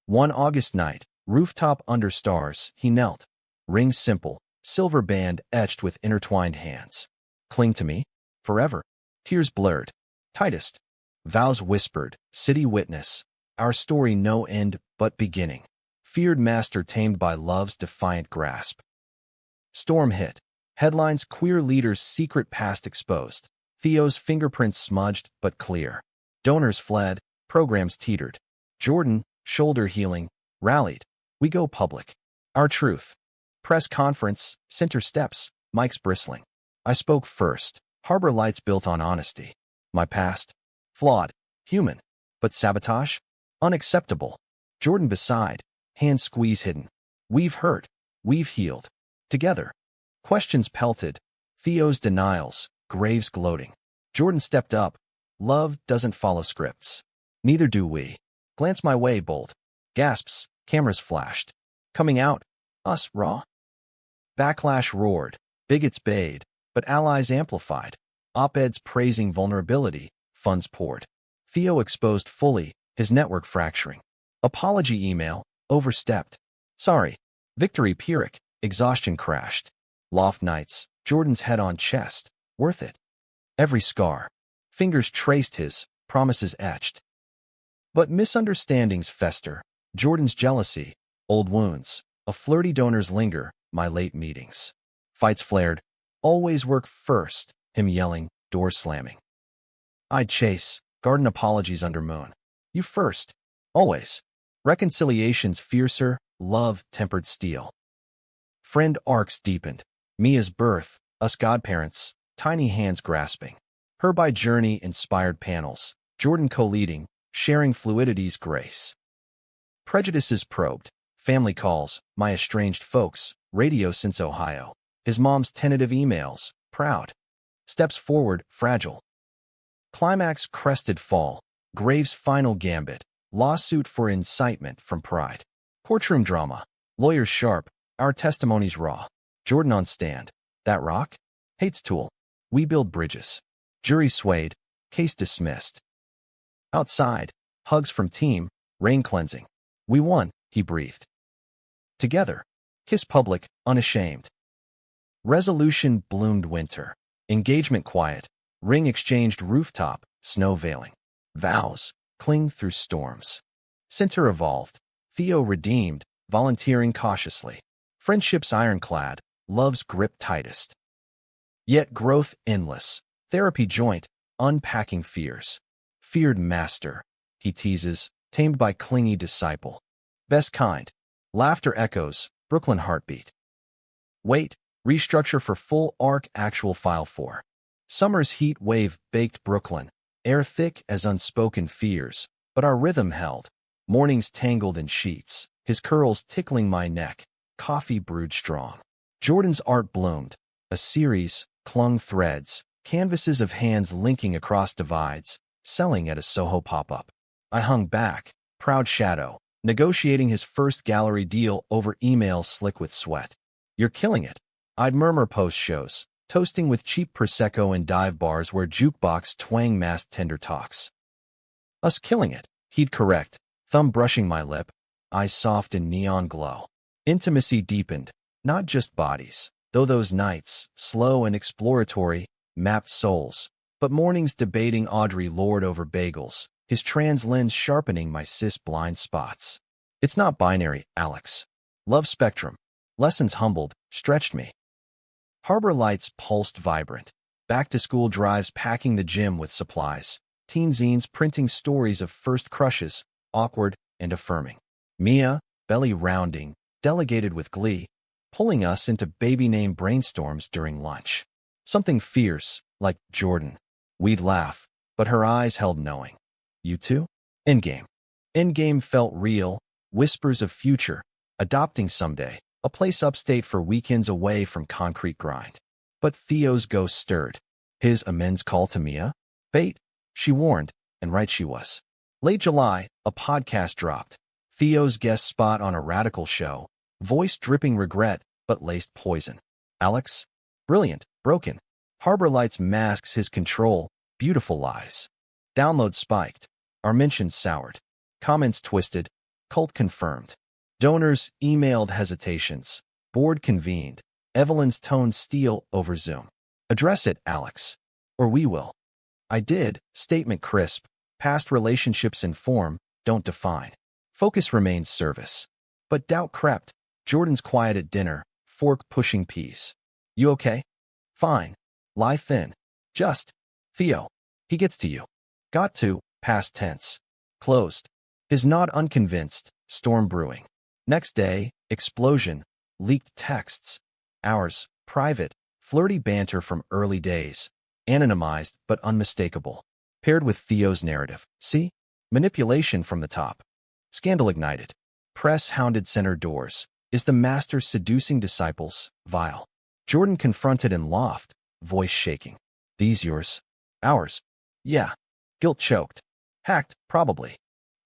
One August night, rooftop under stars, he knelt. Ring simple, silver band etched with intertwined hands. Cling to me? Forever. Tears blurred. Tightest. Vows whispered, city witness. Our story no end but beginning. Feared master tamed by love's defiant grasp. Storm hit. Headlines: queer leader's secret past exposed. Theo's fingerprints smudged but clear. Donors fled, programs teetered. Jordan, shoulder healing, rallied. We go public. Our truth. Press conference, center steps, mics bristling. I spoke first. Harbor Lights built on honesty. My past? Flawed. Human. But sabotage? Unacceptable. Jordan beside. Hand squeeze hidden. We've hurt. We've healed. Together. Questions pelted. Theo's denials. Graves gloating. Jordan stepped up. Love doesn't follow scripts. Neither do we. Glance my way, bold. Gasps. Cameras flashed. Coming out. Us raw. Backlash roared. Bigots bayed. But allies amplified. Op-eds praising vulnerability. Funds poured. Theo exposed fully, his network fracturing. Apology email. Overstepped. Sorry. Victory Pyrrhic. Exhaustion crashed. Loft nights. Jordan's head on chest. Worth it. Every scar. Fingers traced his, promises etched. But misunderstandings fester. Jordan's jealousy. Old wounds. A flirty donors linger. My late meetings. Fights flared. Always work first. Him yelling. Door slamming. I'd chase. Garden apologies under moon. You first. Always. Reconciliations fiercer. Love tempered steel. Friend arcs deepened. Mia's birth. Us godparents. Tiny hands grasping. Her by journey inspired panels. Jordan co-leading. Sharing fluidity's grace. Prejudices probed. Family calls. My estranged folks. Radio since Ohio. His mom's tentative emails. Proud. Steps forward. Fragile. Climax crested fall. Graves' final gambit. Lawsuit for incitement from pride. Courtroom drama. Lawyers sharp. Our testimonies raw. Jordan on stand. That rock? Hate's tool. We build bridges. Jury swayed. Case dismissed. Outside. Hugs from team. Rain cleansing. We won, he breathed. Together. Kiss public, unashamed. Resolution bloomed winter. Engagement quiet. Ring exchanged rooftop, snow veiling. Vows, cling through storms. Center evolved. Theo redeemed, volunteering cautiously. Friendships ironclad, love's grip tightest. Yet growth endless. Therapy joint, unpacking fears. Feared master, he teases, tamed by clingy disciple. Best kind. Laughter echoes, Brooklyn heartbeat. Wait, restructure for full arc actual file 4. Summer's heat wave baked Brooklyn, air thick as unspoken fears, but our rhythm held. Mornings tangled in sheets, his curls tickling my neck, coffee brewed strong. Jordan's art bloomed, a series, clung threads, canvases of hands linking across divides, selling at a Soho pop-up. I hung back, proud shadow, negotiating his first gallery deal over emails slick with sweat. You're killing it. I'd murmur post-shows, toasting with cheap Prosecco in dive bars where jukebox twang masked tender talks. Us killing it, he'd correct, thumb brushing my lip, eyes soft in neon glow. Intimacy deepened, not just bodies, though those nights, slow and exploratory, mapped souls, but mornings debating Audrey Lorde over bagels, his trans lens sharpening my cis blind spots. It's not binary, Alex. Love spectrum. Lessons humbled, stretched me. Harbor Lights pulsed vibrant. Back-to-school drives packing the gym with supplies. Teen zines printing stories of first crushes, awkward and affirming. Mia, belly rounding, delegated with glee, pulling us into baby name brainstorms during lunch. Something fierce, like Jordan. We'd laugh, but her eyes held knowing. You too? Endgame. Endgame felt real, whispers of future, adopting someday, a place upstate for weekends away from concrete grind. But Theo's ghost stirred. His amends call to Mia? Bait, she warned, and right she was. Late July, a podcast dropped. Theo's guest spot on a radical show, voice dripping regret, but laced poison. Alex? Brilliant, broken. Harbor Lights masks his control, beautiful lies. Downloads spiked. Our mentions soured. Comments twisted. Cult confirmed. Donors emailed hesitations. Board convened. Evelyn's tone steel over Zoom. Address it, Alex. Or we will. I did. Statement crisp. Past relationships inform, don't define. Focus remains service. But doubt crept. Jordan's quiet at dinner, fork pushing peas. You okay? Fine. Lie thin. Just. Theo. He gets to you. Got to, past tense. Closed. His nod unconvinced, storm brewing. Next day, explosion, leaked texts. Hours, private, flirty banter from early days. Anonymized but unmistakable. Paired with Theo's narrative. See? Manipulation from the top. Scandal ignited. Press hounded center doors. Is the master seducing disciples? Vile. Jordan confronted in loft, voice shaking. These yours? Ours? Yeah. Guilt choked. Hacked, probably.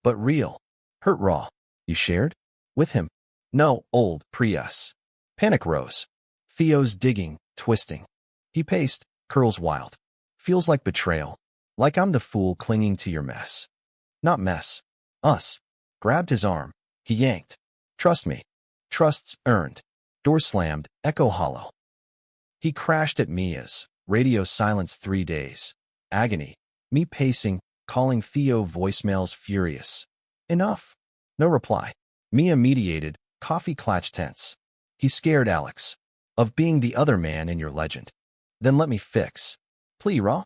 But real. Hurt raw. You shared? With him? No, old, pre-us. Panic rose. Theo's digging, twisting. He paced, curls wild. Feels like betrayal. Like I'm the fool clinging to your mess. Not mess. Us. Grabbed his arm. He yanked. Trust me. Trust's earned. Door slammed, echo hollow. He crashed at Mia's. Radio silence 3 days. Agony. Me pacing, calling Theo voicemails furious. Enough. No reply. Mia mediated, coffee clutch tense. He scared Alex. Of being the other man in your legend. Then let me fix. Plea raw?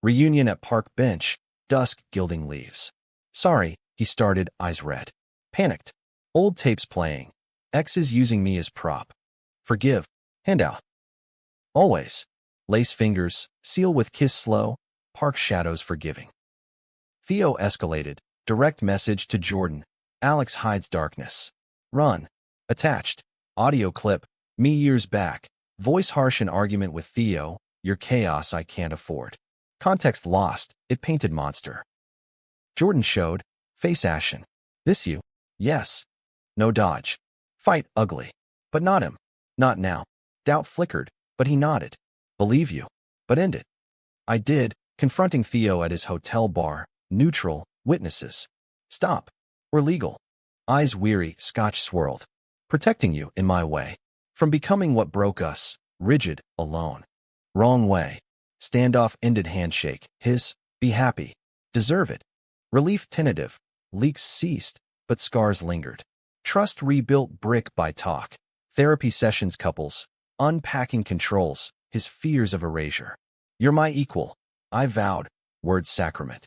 Reunion at park bench, dusk gilding leaves. Sorry, he started, eyes red. Panicked. Old tapes playing. Exes using me as prop. Forgive. Handout. Always. Lace fingers, seal with kiss slow, park shadows forgiving. Theo escalated, direct message to Jordan. Alex hides darkness. Run. Attached. Audio clip. Me years back. Voice harsh in argument with Theo. Your chaos I can't afford. Context lost. It painted monster. Jordan showed. Face ashen. This you? Yes. No dodge. Fight ugly. But not him. Not now. Doubt flickered, but he nodded. Believe you. But end it. I did, confronting Theo at his hotel bar. Neutral. Witnesses. Stop. We're legal. Eyes weary, scotch swirled. Protecting you, in my way. From becoming what broke us. Rigid, alone. Wrong way. Standoff ended handshake. His, be happy. Deserve it. Relief tentative. Leaks ceased, but scars lingered. Trust rebuilt brick by talk. Therapy sessions couples. Unpacking controls. His fears of erasure. You're my equal. I vowed. Word sacrament.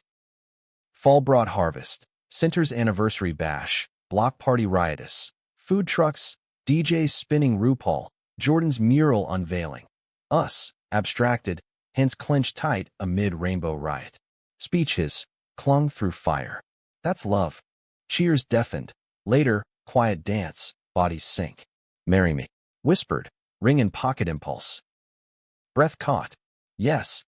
Fall brought harvest. Center's anniversary bash. Block party riotous. Food trucks. DJs spinning RuPaul. Jordan's mural unveiling. Us. Abstracted. Hands clenched tight amid rainbow riot. Speech his. Clung through fire. That's love. Cheers deafened. Later, quiet dance. Bodies sink. Marry me. Whispered. Ring in pocket impulse. Breath caught. Yes.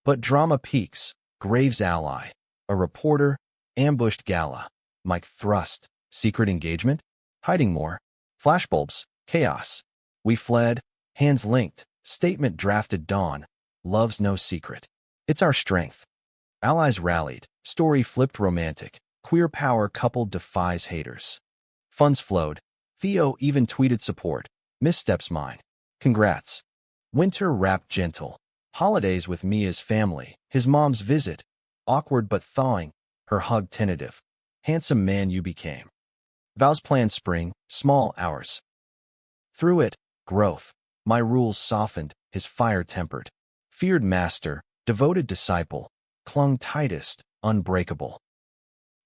But drama peaks. Graves ally. A reporter. Ambushed gala. Mic thrust. Secret engagement? Hiding more. Flashbulbs. Chaos. We fled. Hands linked. Statement drafted dawn. Love's no secret. It's our strength. Allies rallied. Story flipped romantic. Queer power couple defies haters. Funds flowed. Theo even tweeted support. Missteps mine. Congrats. Winter wrapped gentle. Holidays with Mia's family. His mom's visit. Awkward but thawing. Her hug tentative. Handsome man you became. Vows planned spring. Small hours. Through it, growth. My rules softened. His fire tempered. Feared master. Devoted disciple. Clung tightest. Unbreakable.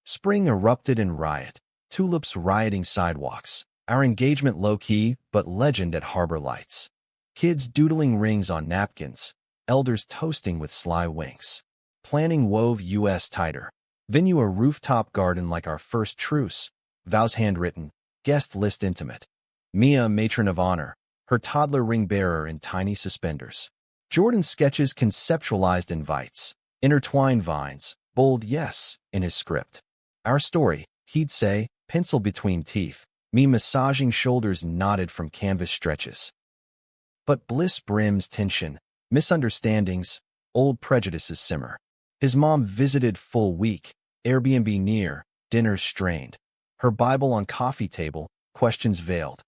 Spring erupted in riot. Tulips rioting sidewalks. Our engagement low-key, but legend at harbor lights. Kids doodling rings on napkins. Elders toasting with sly winks. Planning wove U.S. tighter. Venue a rooftop garden like our first truce. Vows handwritten. Guest list intimate. Mia matron of honor. Her toddler ring bearer in tiny suspenders. Jordan's sketches conceptualized invites. Intertwined vines. Bold yes in his script. Our story, he'd say, pencil between teeth. Me massaging shoulders knotted from canvas stretches. But bliss brims tension. Misunderstandings. Old prejudices simmer. His mom visited full week, Airbnb near, dinners strained. Her Bible on coffee table, questions veiled.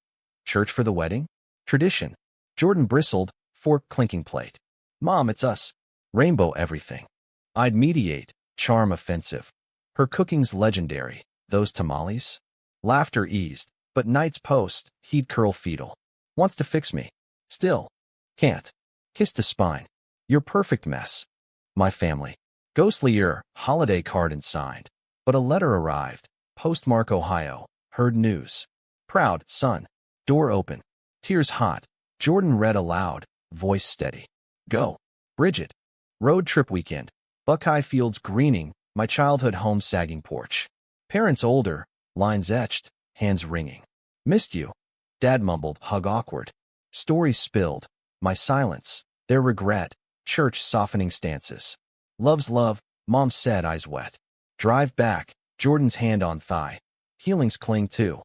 Church for the wedding? Tradition. Jordan bristled, fork clinking plate. Mom, it's us. Rainbow everything. I'd mediate, charm offensive. Her cooking's legendary. Those tamales? Laughter eased, but night's post, he'd curl fetal. Wants to fix me. Still. Can't. Kiss to spine. You're perfect mess. My family. Ghostlier, holiday card and signed. But a letter arrived. Postmark Ohio. Heard news. Proud, son. Door open. Tears hot. Jordan read aloud, voice steady. Go. Bridget. Road trip weekend. Buckeye Fields greening, my childhood home sagging porch. Parents older, lines etched, hands wringing. Missed you. Dad mumbled, hug awkward. Stories spilled. My silence. Their regret. Church softening stances. Love's love, Mom said, eyes wet. Drive back. Jordan's hand on thigh. Healings cling too.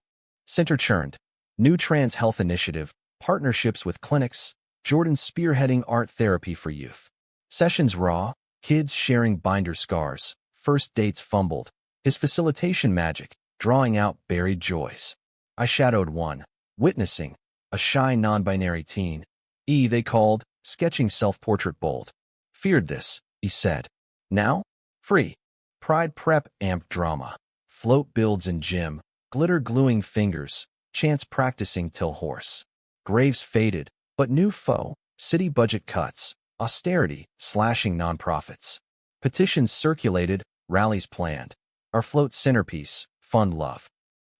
Center churned. New trans health initiative. Partnerships with clinics. Jordan spearheading art therapy for youth. Sessions raw. Kids sharing binder scars. First dates fumbled. His facilitation magic. Drawing out buried joys. I shadowed one. Witnessing. A shy non-binary teen. They called. Sketching self-portrait bold. Feared this, he said. Now? Free. Pride prep amp drama. Float builds in gym. Glitter gluing fingers. Chance practicing till hoarse. Graves faded, but new foe. City budget cuts. Austerity, slashing nonprofits. Petitions circulated, rallies planned. Our float centerpiece, fund love.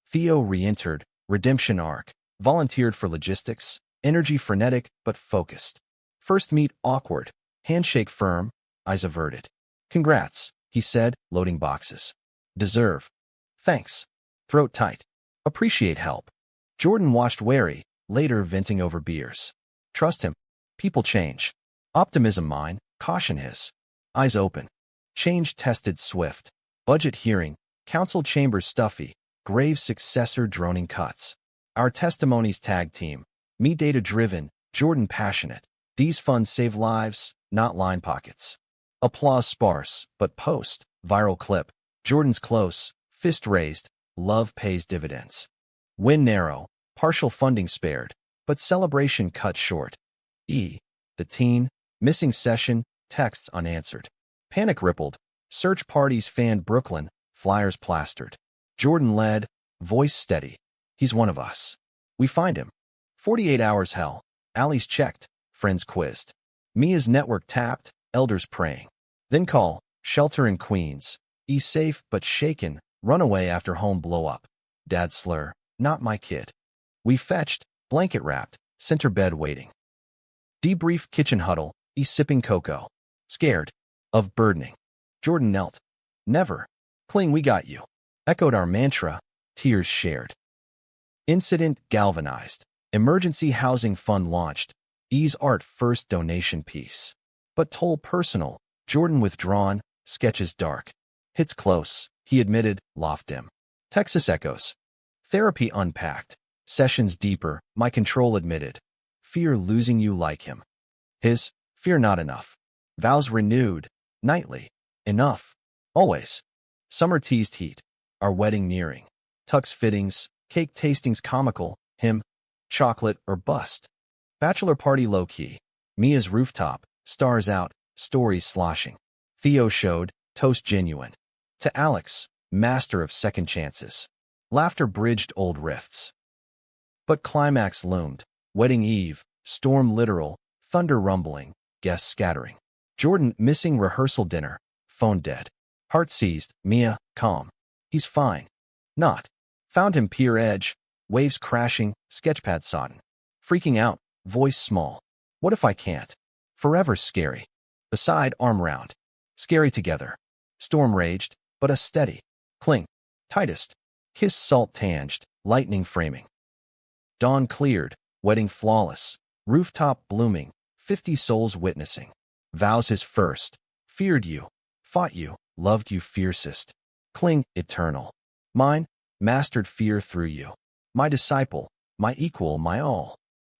Theo re-entered, redemption arc. Volunteered for logistics. Energy frenetic, but focused. First meet awkward. Handshake firm, eyes averted. Congrats, he said, loading boxes. Deserve. Thanks. Throat tight. Appreciate help. Jordan watched wary, later venting over beers. Trust him. People change. Optimism mine, caution his. Eyes open. Change tested swift. Budget hearing. Council chambers stuffy. Grave successor droning cuts. Our testimonies tag team. Me data driven, Jordan passionate. These funds save lives, not line pockets. Applause sparse, but post. Viral clip. Jordan's close. Fist raised. Love pays dividends. Win narrow. Partial funding spared. But celebration cut short. The teen. Missing session. Texts unanswered. Panic rippled. Search parties fanned Brooklyn. Flyers plastered. Jordan led. Voice steady. He's one of us. We find him. 48 hours hell. Alleys checked. Friends quizzed. Mia's network tapped. Elders praying. Then call. Shelter in Queens. Safe but shaken. Runaway after home blow up. Dad slur. Not my kid. We fetched. Blanket wrapped. Center bed waiting. Debrief kitchen huddle. Sipping cocoa. Scared. Of burdening. Jordan knelt. Never. Cling, we got you. Echoed our mantra. Tears shared. Incident galvanized. Emergency housing fund launched. Art first donation piece. But toll personal. Jordan withdrawn. Sketches dark. Hits close. He admitted. Loft dim. Texas echoes. Therapy unpacked. Sessions deeper. My control admitted. Fear losing you like him. His. Fear not enough. Vows renewed. Nightly. Enough. Always. Summer teased heat. Our wedding nearing. Tux fittings. Cake tastings comical. Him. Chocolate or bust. Bachelor party low-key. Mia's rooftop. Stars out. Stories sloshing. Theo showed. Toast genuine. To Alex. Master of second chances. Laughter bridged old rifts. But climax loomed. Wedding eve. Storm literal. Thunder rumbling. Guests scattering. Jordan missing rehearsal dinner. Phone dead. Heart seized. Mia, calm. He's fine. Not. Found him pier edge. Waves crashing. Sketchpad sodden. Freaking out. Voice small. What if I can't? Forever scary. Beside arm round. Scary together. Storm raged, but a steady. Cling. Tightest. Kiss salt tanged. Lightning framing. Dawn cleared. Wedding flawless. Rooftop blooming. 50 souls witnessing. Vows his first. Feared you. Fought you. Loved you fiercest. Cling, eternal. Mine, mastered fear through you. My disciple. My equal, my all.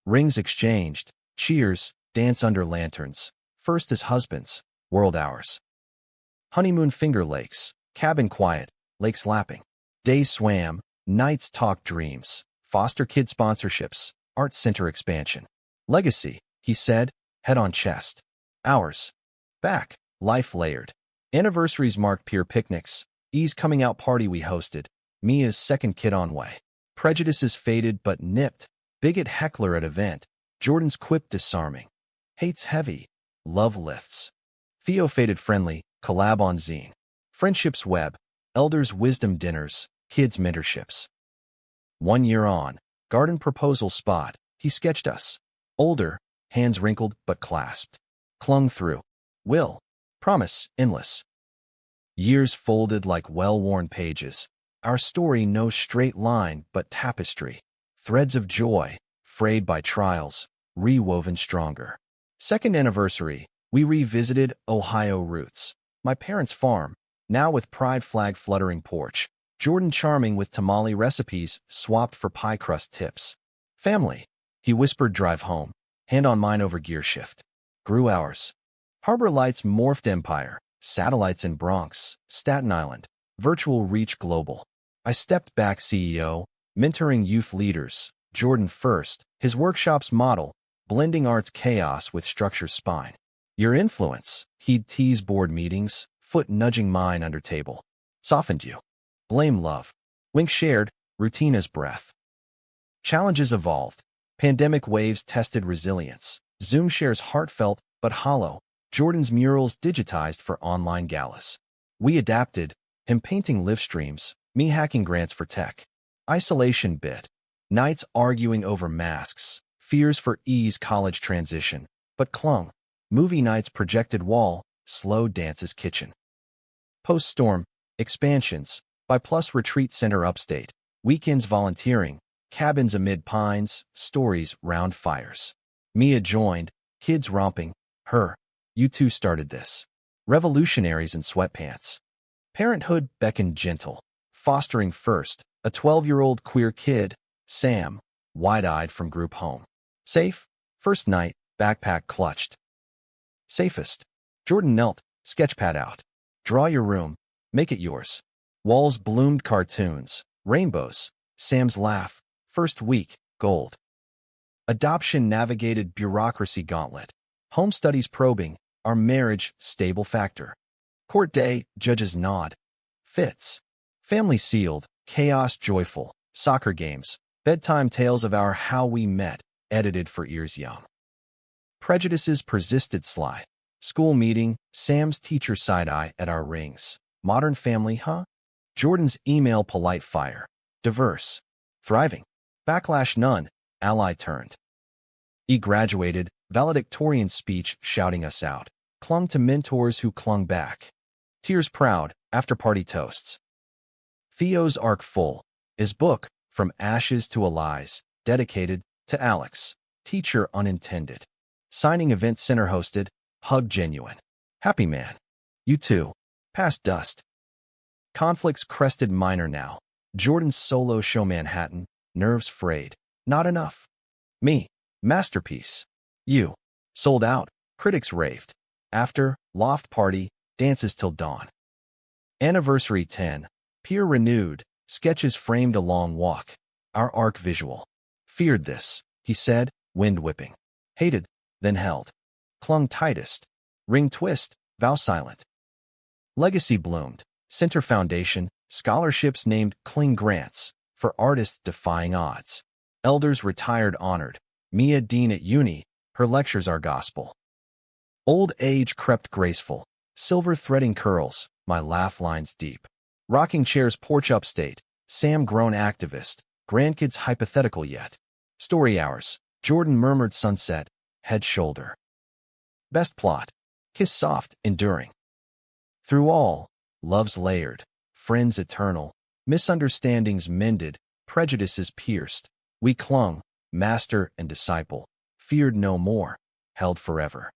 Rings exchanged. Cheers. Dance under lanterns. First as husbands. World ours. Honeymoon Finger Lakes, cabin quiet, lakes lapping. Days swam, nights talked dreams. Foster kid sponsorships, art center expansion. Legacy, he said, head on chest. Hours. Back, life layered. Anniversaries marked peer picnics. E's coming out party we hosted. Mia's second kid on way. Prejudices faded but nipped. Bigot heckler at event. Jordan's quip disarming. Hates heavy. Love lifts. Theo faded friendly. Collab on zine. Friendships web. Elders wisdom dinners. Kids mentorships. 1 year on. Garden proposal spot. He sketched us. Older. Hands wrinkled but clasped. Clung through. Will. Promise. Endless. Years folded like well-worn pages. Our story no straight line but tapestry. Threads of joy, frayed by trials, rewoven stronger. Second anniversary, we revisited Ohio roots. My parents' farm, now with pride flag fluttering porch. Jordan charming with tamale recipes swapped for pie crust tips. Family, he whispered drive home, hand on mine over gear shift. Grew ours. Harbor Lights morphed empire, satellites in Bronx, Staten Island, virtual reach global. I stepped back CEO, mentoring youth leaders, Jordan first, his workshops model, blending arts chaos with structure spine. Your influence, he'd tease board meetings, foot nudging mine under table. Softened you. Blame love. Wink shared, routine as breath. Challenges evolved. Pandemic waves tested resilience. Zoom shares heartfelt but hollow. Jordan's murals digitized for online galas. We adapted, him painting live streams, me hacking grants for tech. Isolation bit. Nights arguing over masks. Fears for E's college transition. But clung. Movie nights projected wall. Slow dances kitchen. Post-storm. Expansions. By Plus Retreat Center upstate. Weekends volunteering. Cabins amid pines. Stories round fires. Mia joined. Kids romping. Her. You two started this. Revolutionaries in sweatpants. Parenthood beckoned gentle. Fostering first. A 12-year-old queer kid. Sam. Wide-eyed from group home. Safe. First night. Backpack clutched. Safest. Jordan knelt. Sketchpad out. Draw your room. Make it yours. Walls bloomed cartoons. Rainbows. Sam's laugh. First week. Gold. Adoption navigated bureaucracy gauntlet. Home studies probing. Our marriage, stable factor. Court day, judges nod. Fits. Family sealed, chaos joyful. Soccer games. Bedtime tales of our how we met, edited for ears young. Prejudices persisted sly. School meeting, Sam's teacher side-eye at our rings. Modern family, huh? Jordan's email polite fire. Diverse. Thriving. Backlash none, ally turned. E graduated, valedictorian speech shouting us out. Clung to mentors who clung back. Tears proud, after-party toasts. Theo's arc full. His book, From Ashes to Allies, dedicated to Alex. Teacher unintended. Signing event center hosted, hug genuine. Happy man. You too. Past dust. Conflicts crested minor now. Jordan's solo show Manhattan, nerves frayed. Not enough. Me. Masterpiece. You. Sold out. Critics raved. After, loft party, dances till dawn. Anniversary 10. Peer renewed. Sketches framed a long walk. Our arc visual. Feared this, he said, wind whipping. Hated, then held. Clung tightest. Ring twist, vow silent. Legacy bloomed. Center foundation, scholarships named Cling grants, for artists defying odds. Elders retired honored. Mia Dean at uni, her lectures are gospel. Old age crept graceful. Silver threading curls, my laugh lines deep. Rocking chairs porch upstate. Sam grown activist. Grandkids hypothetical yet. Story hours. Jordan murmured sunset. Head shoulder. Best plot. Kiss soft, enduring. Through all, love's layered. Friends eternal. Misunderstandings mended. Prejudices pierced. We clung, master and disciple. Feared no more. Held forever.